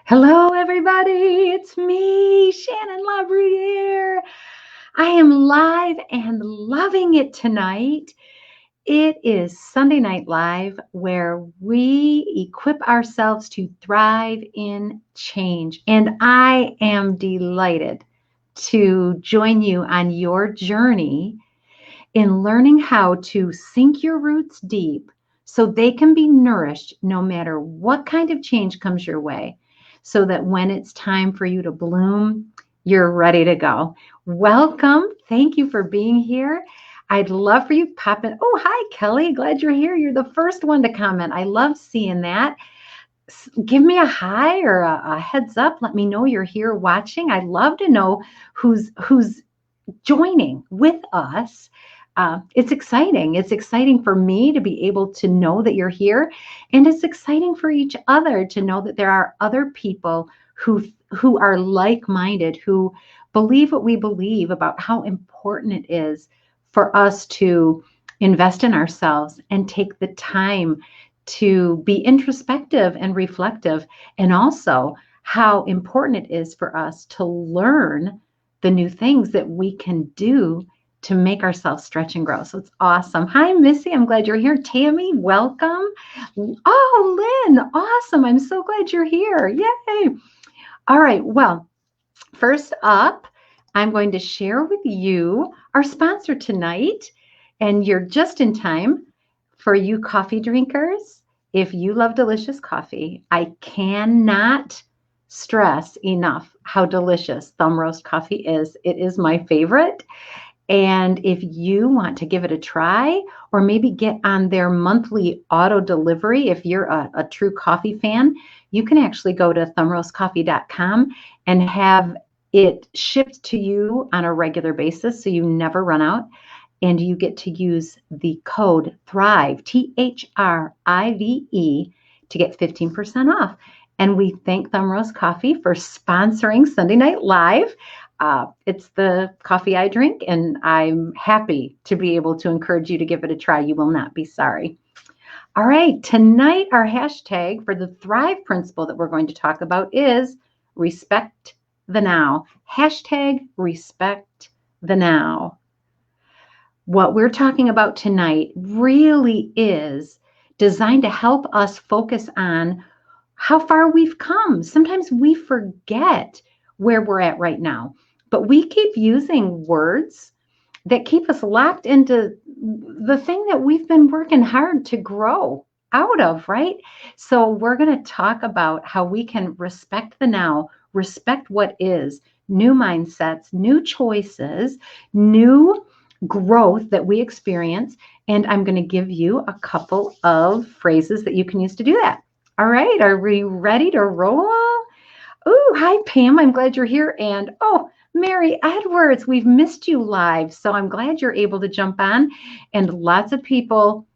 Hello, everybody. It's me, Shannon LaBruyere. I am live and loving it tonight. It is Sunday Night Live, where we equip ourselves to thrive in change. And I am delighted to join you on your journey in learning how to sink your roots deep so they can be nourished no matter what kind of change comes your way, so that when it's time for you to bloom, you're ready to go. Welcome. Thank you for being here. I'd love for you to pop in. Oh, hi, Kelly. Glad you're here. You're the first one to comment. I love seeing that. Give me a hi or a heads up. Let me know you're here watching. I'd love to know who's joining with us. It's exciting. It's exciting for me to be able to know that you're here, and it's exciting for each other to know that there are other people who are like-minded, who believe what we believe about how important it is for us to invest in ourselves and take the time to be introspective and reflective, and also how important it is for us to learn the new things that we can do to make ourselves stretch and grow. So it's awesome. Hi, Missy. I'm glad you're here. Tammy, welcome. Oh, Lynn, awesome. I'm so glad you're here. Yay. All right. Well, first up, I'm going to share with you our sponsor tonight. And you're just in time for you coffee drinkers. If you love delicious coffee, I cannot stress enough how delicious Thumb Roast coffee is. It is my favorite. And if you want to give it a try, or maybe get on their monthly auto delivery, if you're a true coffee fan, you can actually go to thumbroastcoffee.com and have it shipped to you on a regular basis so you never run out. And you get to use the code THRIVE, THRIVE, to get 15% off. And we thank Thumb Roast Coffee for sponsoring Sunday Night Live. It's the coffee I drink, and I'm happy to be able to encourage you to give it a try. You will not be sorry. All right, tonight our hashtag for the Thrive principle that we're going to talk about is respect the now. Hashtag respect the now. What we're talking about tonight really is designed to help us focus on how far we've come. Sometimes we forget where we're at right now, but we keep using words that keep us locked into the thing that we've been working hard to grow out of, right? So we're going to talk about how we can respect the now, respect what is, new mindsets, new choices, new growth that we experience. And I'm going to give you a couple of phrases that you can use to do that. All right, are we ready to roll? Oh, hi, Pam. I'm glad you're here. And oh, Mary Edwards, we've missed you live. So I'm glad you're able to jump on. And lots of people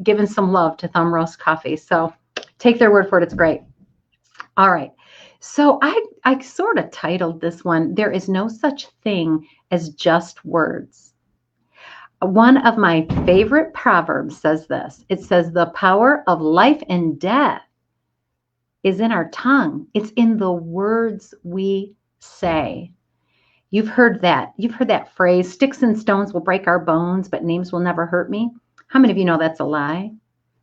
giving some love to Thumb Roast Coffee. So take their word for it. It's great. All right. So I sort of titled this one, There is No Such Thing as Just Words. One of my favorite proverbs says this. It says, the power of life and death is in our tongue. It's in the words we say. You've heard that. You've heard that phrase, sticks and stones will break our bones, but names will never hurt me. How many of you know that's a lie?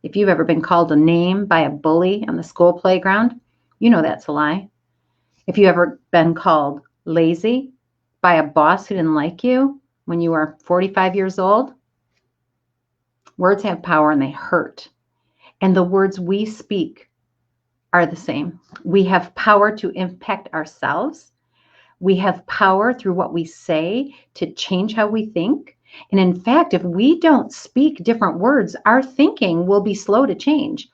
If you've ever been called a name by a bully on the school playground, you know that's a lie. If you've ever been called lazy by a boss who didn't like you when you were 45 years old, words have power and they hurt. And the words we speak are the same. We have power to impact ourselves. We have power through what we say to change how we think. And in fact, if we don't speak different words, our thinking will be slow to change.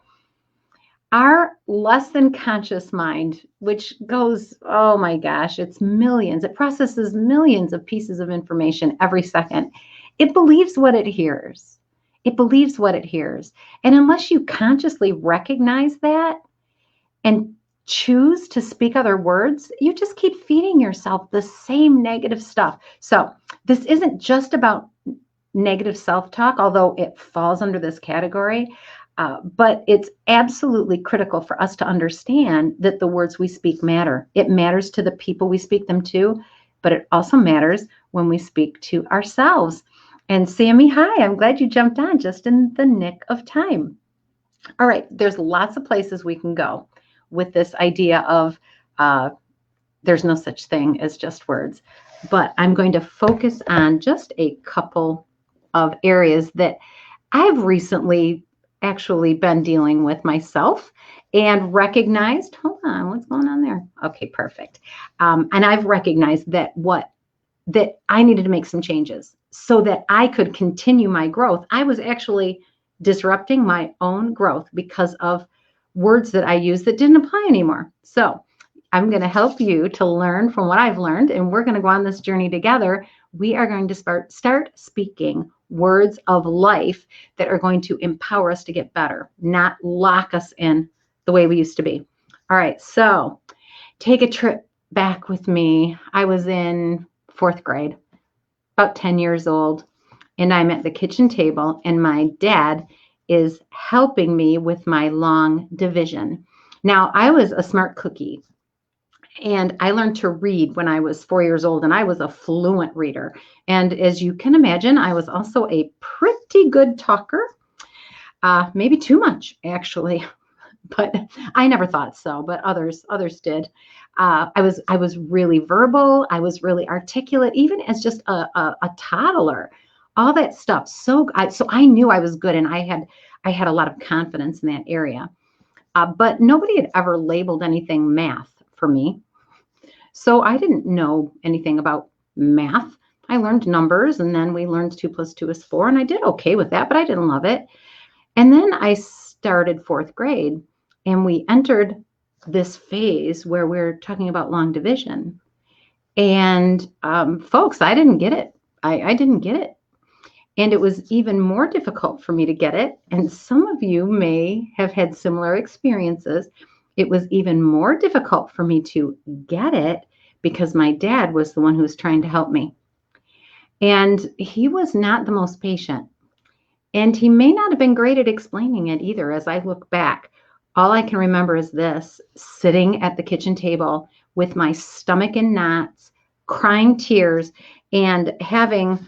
Our less than conscious mind, which goes, oh my gosh, it's millions. It processes millions of pieces of information every second. It believes what it hears. It believes what it hears. And unless you consciously recognize that and choose to speak other words, you just keep feeding yourself the same negative stuff. So this isn't just about negative self-talk, although it falls under this category. But it's absolutely critical for us to understand that the words we speak matter. It matters to the people we speak them to, but it also matters when we speak to ourselves. And Sammy, hi, I'm glad you jumped on just in the nick of time. All right, there's lots of places we can go with this idea of uh, there's no such thing as just words, but I'm going to focus on just a couple of areas that I've recently actually been dealing with myself and recognized, hold on, what's going on there? Okay, perfect. And I've recognized that I needed to make some changes so that I could continue my growth. I was actually disrupting my own growth because of words that I used that didn't apply anymore. So I'm going to help you to learn from what I've learned, and we're going to go on this journey together. We are going to start speaking words of life that are going to empower us to get better, not lock us in the way we used to be. All right, so take a trip back with me. I was in fourth grade, about 10 years old, and I'm at the kitchen table, and my dad is helping me with my long division. Now, I was a smart cookie. And I learned to read when I was 4 years old, and I was a fluent reader. And as you can imagine, I was also a pretty good talker, maybe too much, actually. But I never thought so, but others did. I was really verbal. I was really articulate, even as just a toddler. All that stuff. So I knew I was good, and I had a lot of confidence in that area. But nobody had ever labeled anything math for me. So I didn't know anything about math. I learned numbers, and then we learned 2 + 2 is 4, and I did okay with that, but I didn't love it. And then I started fourth grade, and we entered this phase where we're talking about long division. And folks, I didn't get it. I didn't get it. And it was even more difficult for me to get it. And some of you may have had similar experiences. It was even more difficult for me to get it because my dad was the one who was trying to help me. And he was not the most patient. And he may not have been great at explaining it either. As I look back, all I can remember is this: sitting at the kitchen table with my stomach in knots, crying tears, and having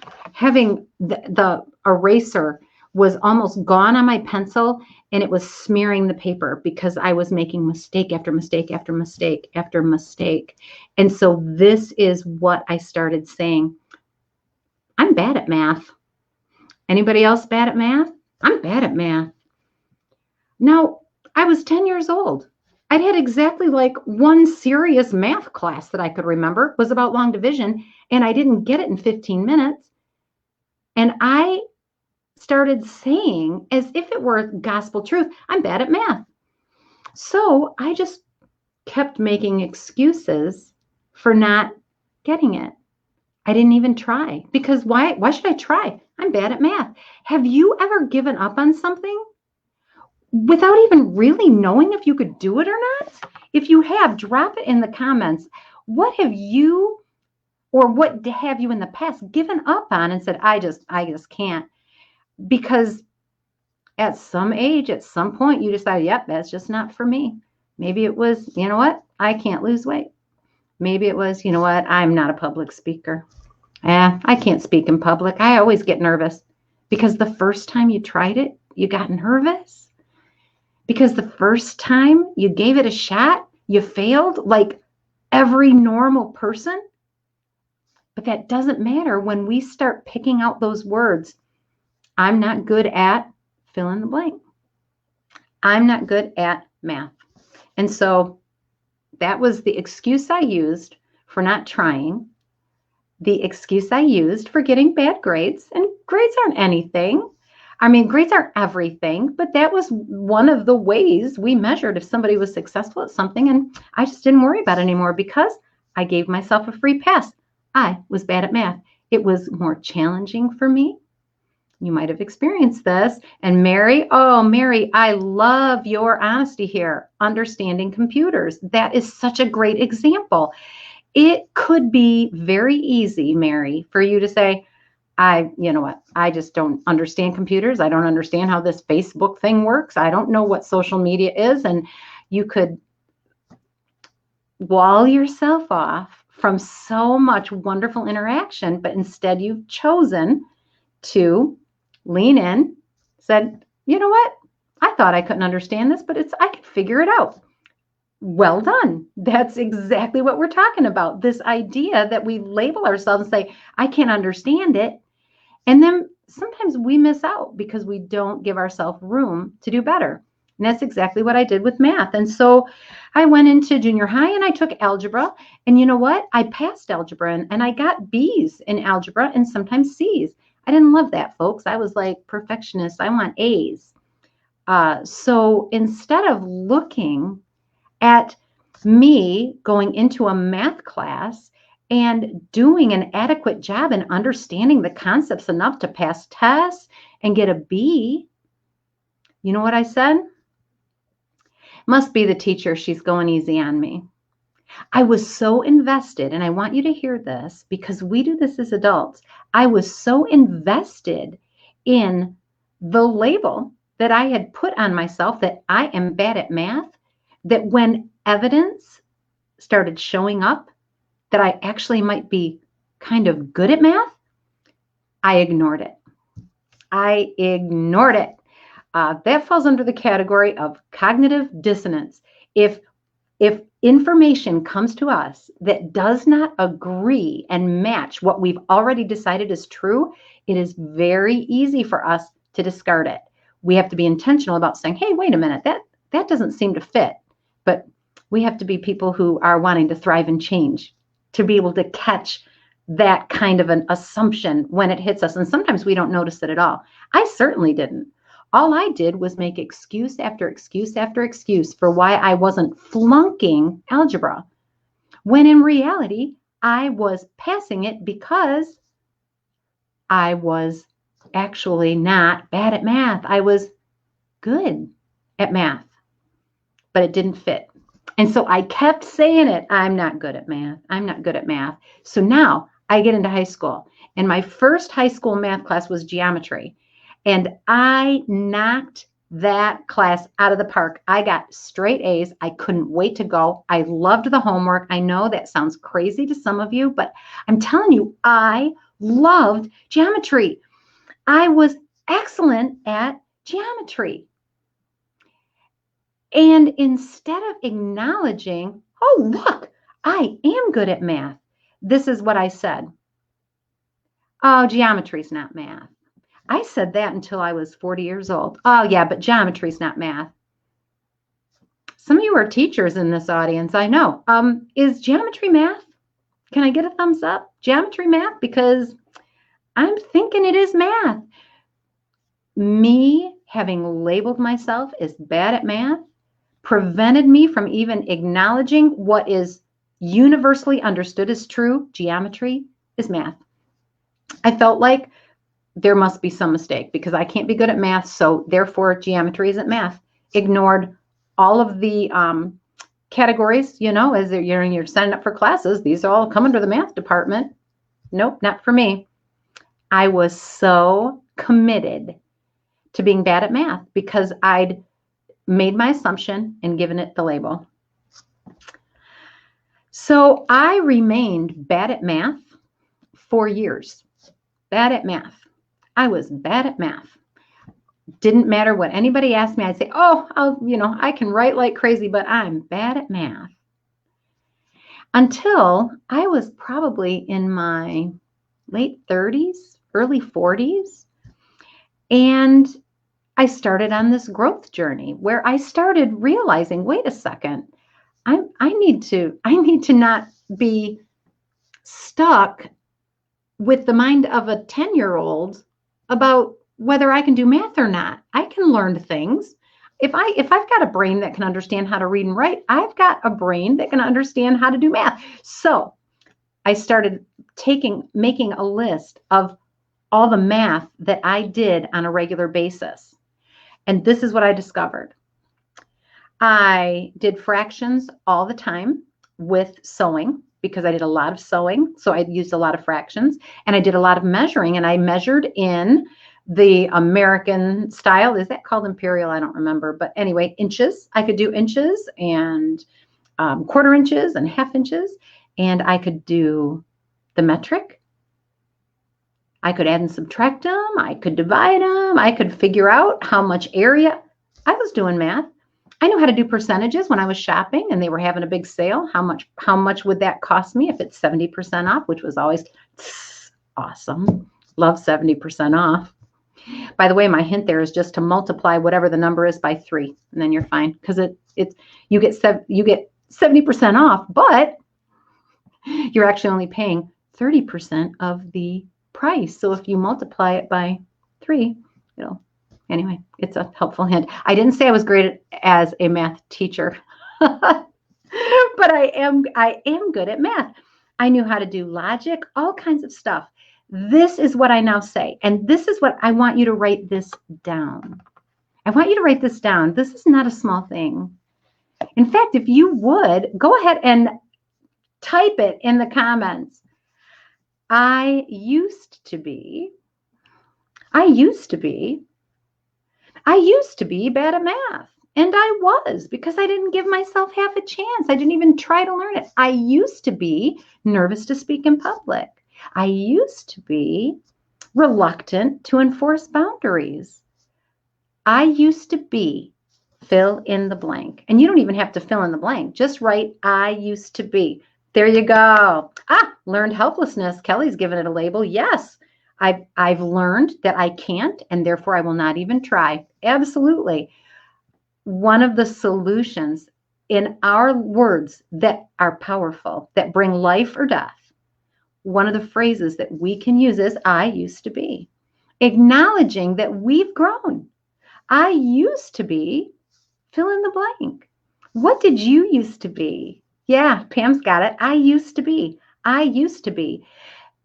the eraser was almost gone on my pencil, and it was smearing the paper because I was making mistake after mistake after mistake after mistake. And so this is what I started saying: I'm bad at math. Anybody else bad at math? I'm bad at math. Now, I was 10 years old. I'd had exactly like one serious math class that I could remember was about long division, and I didn't get it in 15 minutes. And I started saying, as if it were gospel truth, I'm bad at math. So I just kept making excuses for not getting it. I didn't even try, because why should I try? I'm bad at math. Have you ever given up on something without even really knowing if you could do it or not? If you have, drop it in the comments. What have you, or what have you in the past given up on and said, I just can't? Because at some age, at some point, you decide, yep, that's just not for me. Maybe it was, you know what? I can't lose weight. Maybe it was, you know what? I'm not a public speaker. I can't speak in public. I always get nervous because the first time you tried it, you got nervous. Because the first time you gave it a shot, you failed like every normal person. But that doesn't matter when we start picking out those words. I'm not good at fill in the blank. I'm not good at math. And so that was the excuse I used for not trying, the excuse I used for getting bad grades. And grades aren't anything. I mean, grades aren't everything, but that was one of the ways we measured if somebody was successful at something. And I just didn't worry about it anymore because I gave myself a free pass. I was bad at math. It was more challenging for me. You might have experienced this. And Mary, I love your honesty here. Understanding computers. That is such a great example. It could be very easy, Mary, for you to say, you know what? I just don't understand computers. I don't understand how this Facebook thing works. I don't know what social media is. And you could wall yourself off from so much wonderful interaction, but instead you've chosen to lean in, said, you know what? I thought I couldn't understand this, but I can figure it out. Well done. That's exactly what we're talking about. This idea that we label ourselves and say, I can't understand it. And then sometimes we miss out because we don't give ourselves room to do better. And that's exactly what I did with math. And so I went into junior high and I took algebra. And you know what? I passed algebra and I got B's in algebra and sometimes C's. I didn't love that, folks. I was like perfectionist. I want A's. So instead of looking at me going into a math class and doing an adequate job and understanding the concepts enough to pass tests and get a B, you know what I said? Must be the teacher. She's going easy on me. I was so invested, and I want you to hear this because we do this as adults. I was so invested in the label that I had put on myself that I am bad at math, that when evidence started showing up that I actually might be kind of good at math, I ignored it. I ignored it. That falls under the category of cognitive dissonance. If information comes to us that does not agree and match what we've already decided is true, it is very easy for us to discard it. We have to be intentional about saying, hey, wait a minute, that doesn't seem to fit. But we have to be people who are wanting to thrive and change, to be able to catch that kind of an assumption when it hits us. And sometimes we don't notice it at all. I certainly didn't. All I did was make excuse after excuse after excuse for why I wasn't flunking algebra, when in reality, I was passing it because I was actually not bad at math. I was good at math, but it didn't fit. And so I kept saying it. I'm not good at math. I'm not good at math. So now I get into high school, and my first high school math class was geometry. And I knocked that class out of the park. I got straight A's. I couldn't wait to go. I loved the homework. I know that sounds crazy to some of you, but I'm telling you, I loved geometry. I was excellent at geometry. And instead of acknowledging, oh, look, I am good at math, this is what I said. Oh, geometry's not math. I said that until I was 40 years old. Oh, yeah, but geometry's not math. Some of you are teachers in this audience, I know. Is geometry math? Can I get a thumbs up? Geometry math? Because I'm thinking it is math. Me having labeled myself as bad at math prevented me from even acknowledging what is universally understood as true. Geometry is math. I felt like there must be some mistake because I can't be good at math, so therefore geometry isn't math. Ignored all of the categories, as you're signing up for classes. These all come under the math department. Nope, not for me. I was so committed to being bad at math because I'd made my assumption and given it the label. So I remained bad at math for years. Bad at math. I was bad at math. Didn't matter what anybody asked me. I'd say, oh, I can write like crazy, but I'm bad at math. Until I was probably in my late 30s, early 40s. And I started on this growth journey where I started realizing, wait a second, I need to not be stuck with the mind of a 10-year-old about whether I can do math or not. I can learn things. If I've got a brain that can understand how to read and write, I've got a brain that can understand how to do math. So I started making a list of all the math that I did on a regular basis. And this is what I discovered. I did fractions all the time with sewing because I did a lot of sewing. So I used a lot of fractions, and I did a lot of measuring, and I measured in the American style. Is that called imperial? I don't remember. But anyway, inches. I could do inches and quarter inches and half inches. And I could do the metric. I could add and subtract them. I could divide them. I could figure out how much area. I was doing math. I knew how to do percentages when I was shopping and they were having a big sale. How much would that cost me if it's 70% off, which was always awesome. Love 70% off. By the way, my hint there is just to multiply whatever the number is by 3, and then you're fine, because you get 70% off, but you're actually only paying 30% of the price. So if you multiply it by 3, anyway, it's a helpful hint. I didn't say I was great as a math teacher, but I am good at math. I knew how to do logic, all kinds of stuff. This is what I now say, and this is what I want you to write this down. I want you to write this down. This is not a small thing. In fact, if you would, go ahead and type it in the comments. I used to be bad at math. And I was, because I didn't give myself half a chance. I didn't even try to learn it. I used to be nervous to speak in public. I used to be reluctant to enforce boundaries. I used to be, fill in the blank. And you don't even have to fill in the blank. Just write, I used to be. There you go. Learned helplessness. Kelly's given it a label. Yes, I've learned that I can't, and therefore I will not even try. Absolutely. One of the solutions in our words that are powerful, that bring life or death, one of the phrases that we can use is, I used to be. Acknowledging that we've grown. I used to be, fill in the blank. What did you used to be? Yeah, Pam's got it. I used to be. I used to be.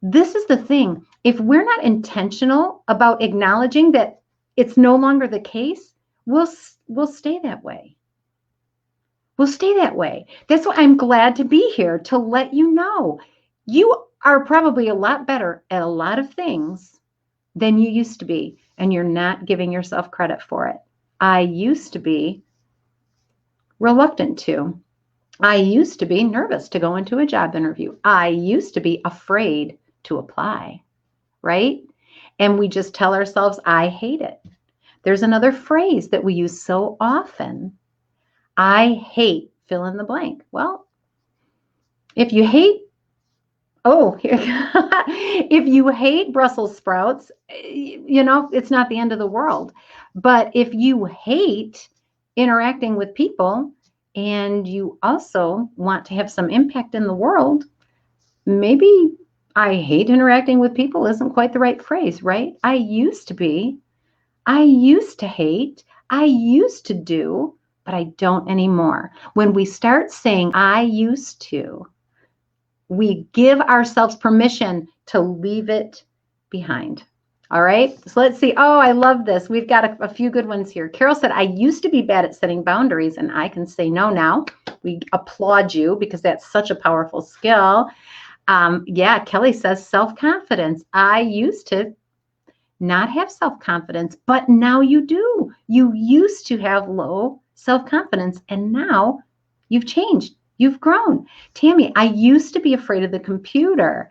This is the thing. If we're not intentional about acknowledging that it's no longer the case, we'll stay that way. We'll stay that way. That's why I'm glad to be here, to let you know. You are probably a lot better at a lot of things than you used to be, and you're not giving yourself credit for it. I used to be reluctant to. I used to be nervous to go into a job interview. I used to be afraid to apply, right? And we just tell ourselves, I hate it. There's another phrase that we use so often. I hate, fill in the blank. Well, if you hate, if you hate Brussels sprouts, it's not the end of the world. But if you hate interacting with people and you also want to have some impact in the world, maybe I hate interacting with people isn't quite the right phrase, right? I used to be, I used to hate, I used to do, but I don't anymore. When we start saying I used to, we give ourselves permission to leave it behind. All right, so let's see. Oh, I love this. We've got a few good ones here. Carol said, I used to be bad at setting boundaries, and I can say no now. We applaud you because that's such a powerful skill. Yeah, Kelly says self-confidence. I used to not have self-confidence, but now you do. You used to have low self-confidence, and now you've changed. You've grown. Tammy, I used to be afraid of the computer,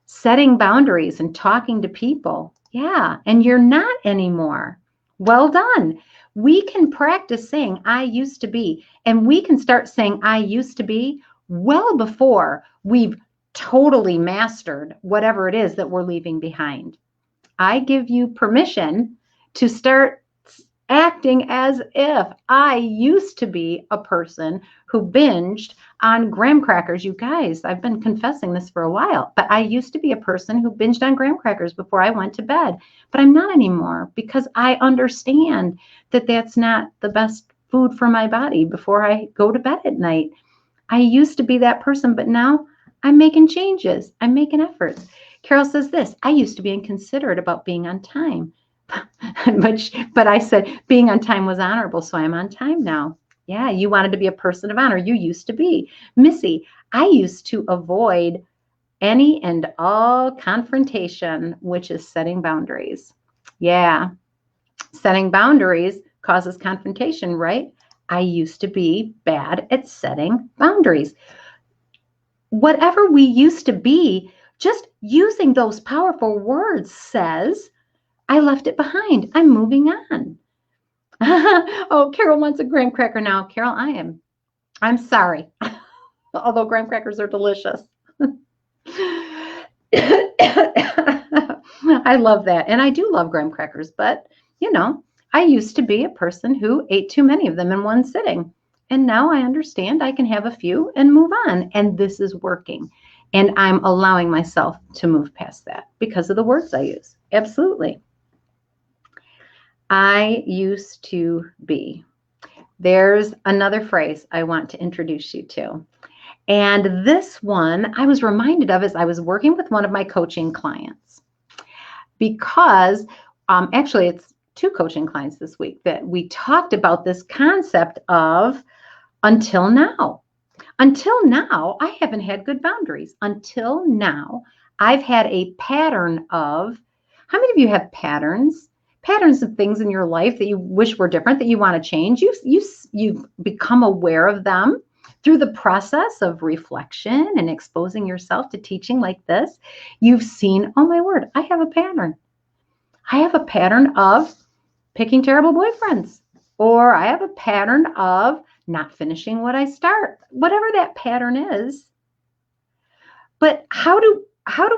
setting boundaries and talking to people. Yeah, and you're not anymore. Well done. We can practice saying I used to be, and we can start saying I used to be well before we've totally mastered whatever it is that we're leaving behind. I give you permission to start acting as if I used to be a person who binged on graham crackers. You guys, I've been confessing this for a while, but I used to be a person who binged on graham crackers before I went to bed, but I'm not anymore because I understand that that's not the best food for my body before I go to bed at night. I used to be that person, but now I'm making changes. I'm making efforts. Carol says this, I used to be inconsiderate about being on time. But I said being on time was honorable, so I'm on time now. Yeah, you wanted to be a person of honor. You used to be. Missy, I used to avoid any and all confrontation, which is setting boundaries. Yeah, setting boundaries causes confrontation, right? I used to be bad at setting boundaries. Whatever we used to be, just using those powerful words says, I left it behind. I'm moving on. Oh, Carol wants a graham cracker now. Carol, I'm sorry. Although graham crackers are delicious. I love that. And I do love graham crackers, but I used to be a person who ate too many of them in one sitting. And now I understand I can have a few and move on. And this is working. And I'm allowing myself to move past that because of the words I use. Absolutely. I used to be. There's another phrase I want to introduce you to. And this one I was reminded of as I was working with one of my coaching clients, because actually it's two coaching clients this week that we talked about this concept of until now. Until now, I haven't had good boundaries. Until now, I've had a pattern of, how many of you have patterns? Patterns of things in your life that you wish were different, that you want to change. You've become aware of them through the process of reflection and exposing yourself to teaching like this. You've seen, oh my word, I have a pattern. I have a pattern of picking terrible boyfriends, or I have a pattern of not finishing what I start, whatever that pattern is. But how do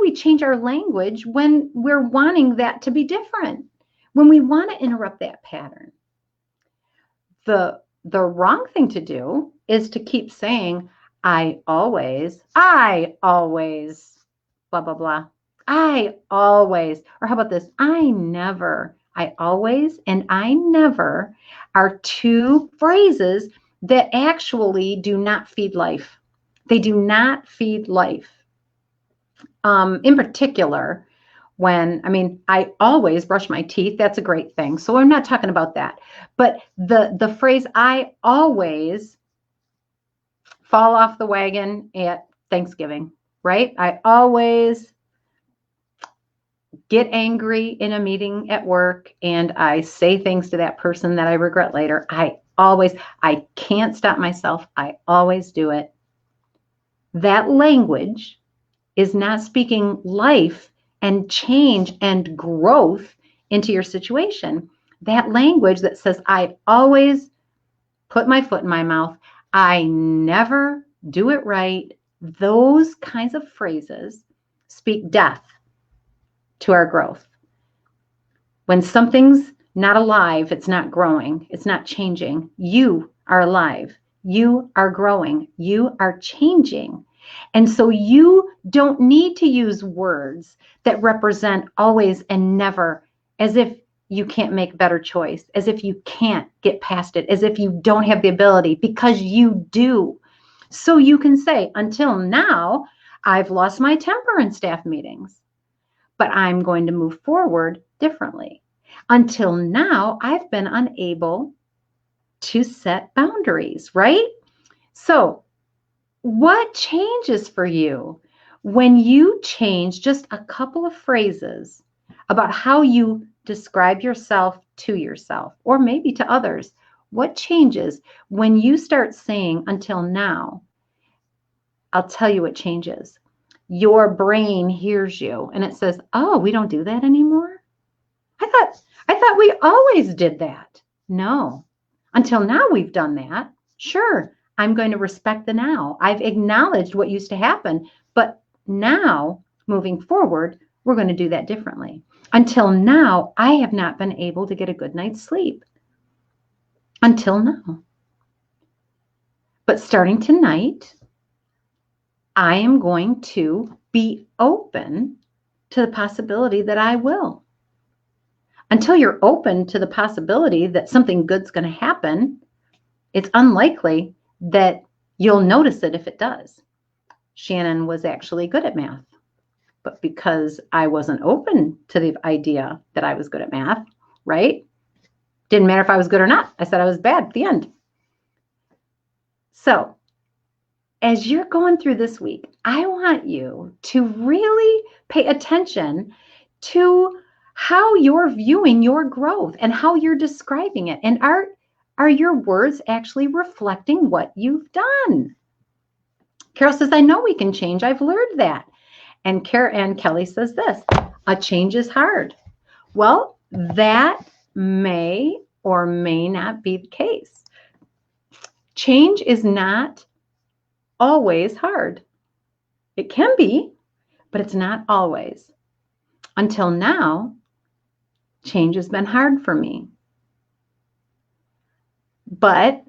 we change our language when we're wanting that to be different? When we want to interrupt that pattern? The wrong thing to do is to keep saying, I always, blah, blah, blah. I always, or how about this? I never. I always and I never are two phrases that actually do not feed life. They do not feed life. In particular, I always brush my teeth. That's a great thing. So I'm not talking about that. But the phrase, I always fall off the wagon at Thanksgiving, right? I always get angry in a meeting at work and I say things to that person that I regret later. I can't stop myself. I always do it. That language is not speaking life and change and growth into your situation. That language that says, I always put my foot in my mouth, I never do it right, those kinds of phrases speak death to our growth. When something's not alive, it's not growing, it's not changing. You are alive, you are growing, you are changing. And so you don't need to use words that represent always and never, as if you can't make a better choice, as if you can't get past it, as if you don't have the ability, because you do. So you can say, until now, I've lost my temper in staff meetings, but I'm going to move forward differently. Until now, I've been unable to set boundaries, right? So what changes for you when you change just a couple of phrases about how you describe yourself to yourself, or maybe to others? What changes when you start saying, until now? I'll tell you what changes. Your brain hears you and it says, oh, we don't do that anymore? I thought we always did that. No. Until now we've done that. Sure, I'm going to respect the now. I've acknowledged what used to happen, but now, moving forward, we're going to do that differently. Until now, I have not been able to get a good night's sleep. Until now. But starting tonight, I am going to be open to the possibility that I will. Until you're open to the possibility that something good's going to happen, it's unlikely that you'll notice it if it does. Shannon was actually good at math, but because I wasn't open to the idea that I was good at math, right? Didn't matter if I was good or not. I said I was bad at the end. So as you're going through this week, I want you to really pay attention to how you're viewing your growth and how you're describing it. And are your words actually reflecting what you've done? Carol says, I know we can change. I've learned that. And Kelly says this, a change is hard. Well, that may or may not be the case. Change is not always hard. It can be, but it's not always. Until now, change has been hard for me. But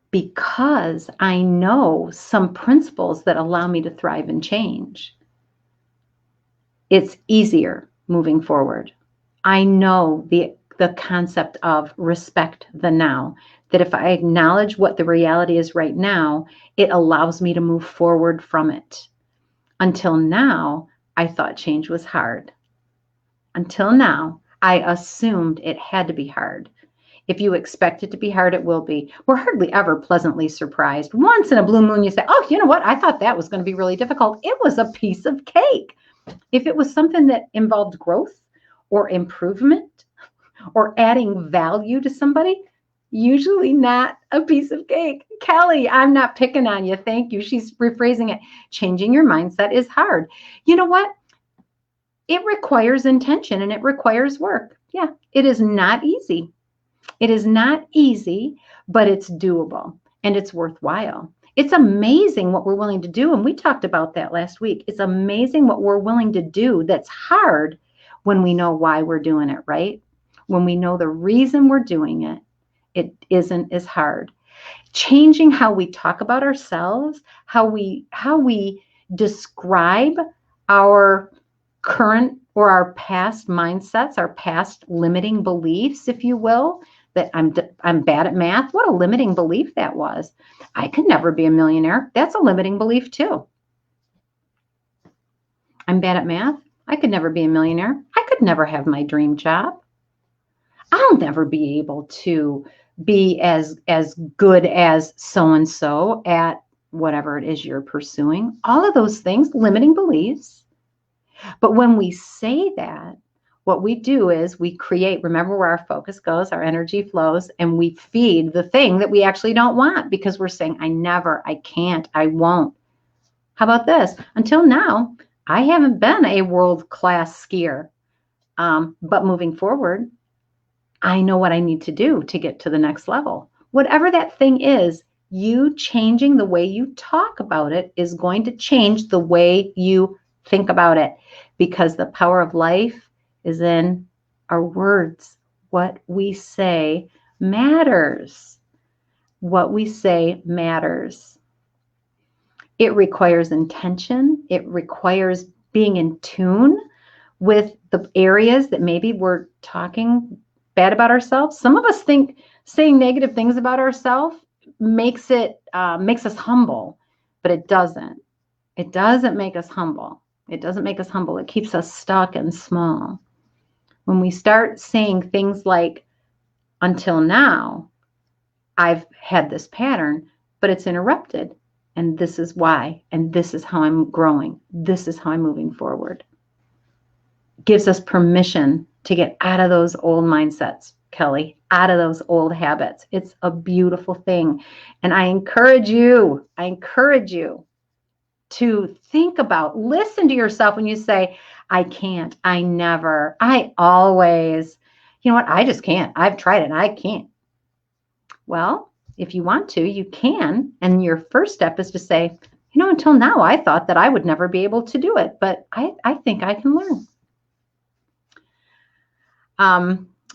because I know some principles that allow me to thrive and change, it's easier moving forward. I know the concept of respect the now, that if I acknowledge what the reality is right now, it allows me to move forward from it. Until now, I thought change was hard. Until now, I assumed it had to be hard. If you expect it to be hard, it will be. We're hardly ever pleasantly surprised. Once in a blue moon, you say, oh, you know what? I thought that was going to be really difficult. It was a piece of cake. If it was something that involved growth or improvement or adding value to somebody, usually not a piece of cake. Kelly, I'm not picking on you. Thank you. She's rephrasing it. Changing your mindset is hard. You know what? It requires intention and it requires work. Yeah, it is not easy. It is not easy, but it's doable and it's worthwhile. It's amazing what we're willing to do. And we talked about that last week. It's amazing what we're willing to do that's hard when we know why we're doing it, right? When we know the reason we're doing it, it isn't as hard. Changing how we talk about ourselves, how we describe our current or our past mindsets, our past limiting beliefs, if you will, that I'm bad at math. What a limiting belief that was. I could never be a millionaire. That's a limiting belief too. I'm bad at math. I could never be a millionaire. I could never have my dream job. I'll never be able to be as good as so-and-so at whatever it is you're pursuing. All of those things, limiting beliefs. But when we say that, what we do is we create, remember where our focus goes, our energy flows, and we feed the thing that we actually don't want because we're saying, I never, I can't, I won't. How about this? Until now, I haven't been a world-class skier. But moving forward, I know what I need to do to get to the next level. Whatever that thing is, you changing the way you talk about it is going to change the way you think about it, because the power of life is in our words. What we say matters. What we say matters. It requires intention. It requires being in tune with the areas that maybe we're talking bad about ourselves. Some of us think saying negative things about ourselves makes us humble, but it doesn't. It doesn't make us humble. It doesn't make us humble. It keeps us stuck and small. When we start saying things like, until now, I've had this pattern, but it's interrupted. And this is why. And this is how I'm growing. This is how I'm moving forward. Gives us permission to get out of those old mindsets, Kelly, out of those old habits. It's a beautiful thing. And I encourage you to think about, listen to yourself when you say, I can't, I never, I always, you know what, I just can't. I've tried it and I can't. Well, if you want to, you can. And your first step is to say, you know, until now, I thought that I would never be able to do it, but I think I can learn.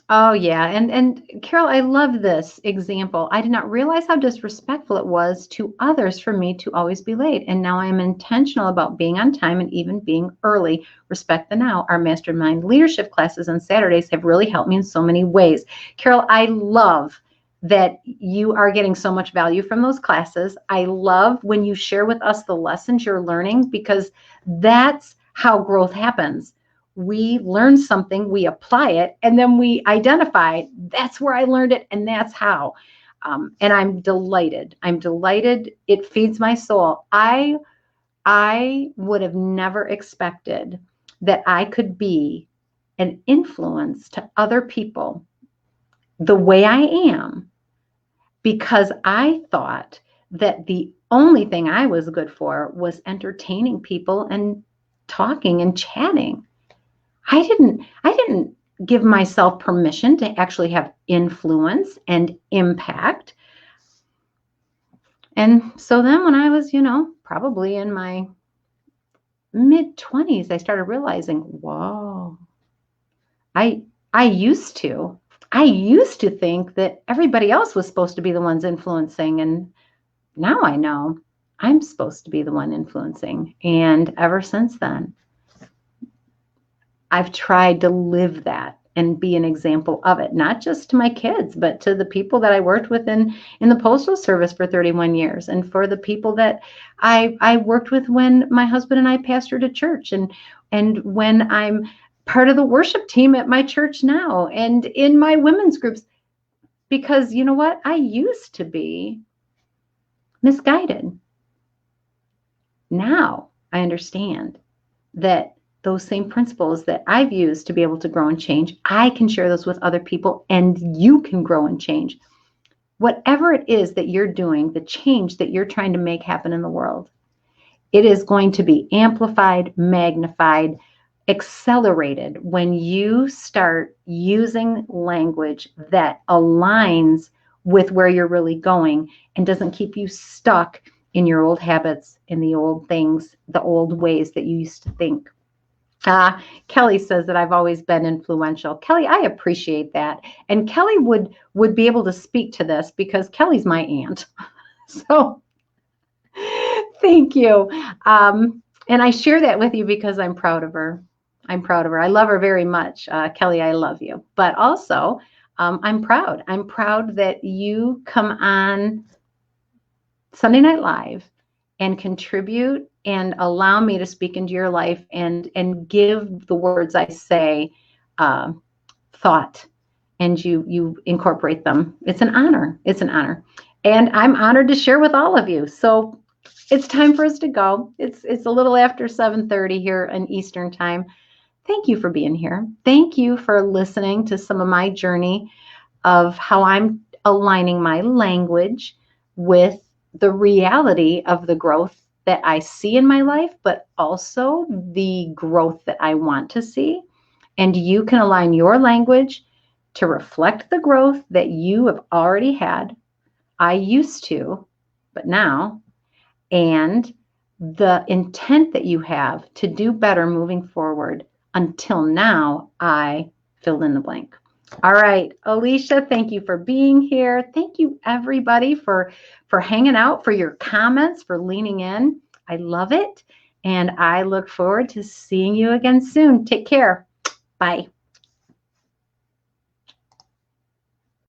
Oh yeah. And Carol, I love this example. I did not realize how disrespectful it was to others for me to always be late. And now I am intentional about being on time and even being early. Respect the now. Our mastermind leadership classes on Saturdays have really helped me in so many ways. Carol, I love that you are getting so much value from those classes. I love when you share with us the lessons you're learning, because that's how growth happens. We learn something, we apply it, and then we identify, that's where I learned it, and that's how. And I'm delighted. I'm delighted. It feeds my soul. I would have never expected that I could be an influence to other people the way I am, because I thought that the only thing I was good for was entertaining people and talking and chatting. I didn't give myself permission to actually have influence and impact. And so then when I was, probably in my mid 20s, I started realizing, whoa, I I used to I used to think that everybody else was supposed to be the ones influencing, and now I know I'm supposed to be the one influencing. And ever since then, I've tried to live that and be an example of it, not just to my kids, but to the people that I worked with in the Postal Service for 31 years, and for the people that I worked with when my husband and I pastored a church, and when I'm part of the worship team at my church now and in my women's groups. Because you know what? I used to be misguided. Now I understand that those same principles that I've used to be able to grow and change, I can share those with other people, and you can grow and change. Whatever it is that you're doing, the change that you're trying to make happen in the world, it is going to be amplified, magnified, accelerated when you start using language that aligns with where you're really going and doesn't keep you stuck in your old habits, in the old things, the old ways that you used to think. Kelly says that I've always been influential. Kelly, I appreciate that. And Kelly would be able to speak to this because Kelly's my aunt. So thank you. And I share that with you because I'm proud of her. I'm proud of her. I love her very much. Kelly, I love you. But also, I'm proud. I'm proud that you come on Sunday Night Live and contribute and allow me to speak into your life and give the words I say thought, and you incorporate them. It's an honor. It's an honor. And I'm honored to share with all of you. So it's time for us to go. It's a little after 7:30 here in Eastern time. Thank you for being here. Thank you for listening to some of my journey of how I'm aligning my language with the reality of the growth that I see in my life, but also the growth that I want to see. And you can align your language to reflect the growth that you have already had. I used to, but now, and the intent that you have to do better moving forward. Until now, I filled in the blank. All right, Alicia, thank you for being here. Thank you, everybody, for hanging out, for your comments, for leaning in. I love it. And I look forward to seeing you again soon. Take care. Bye.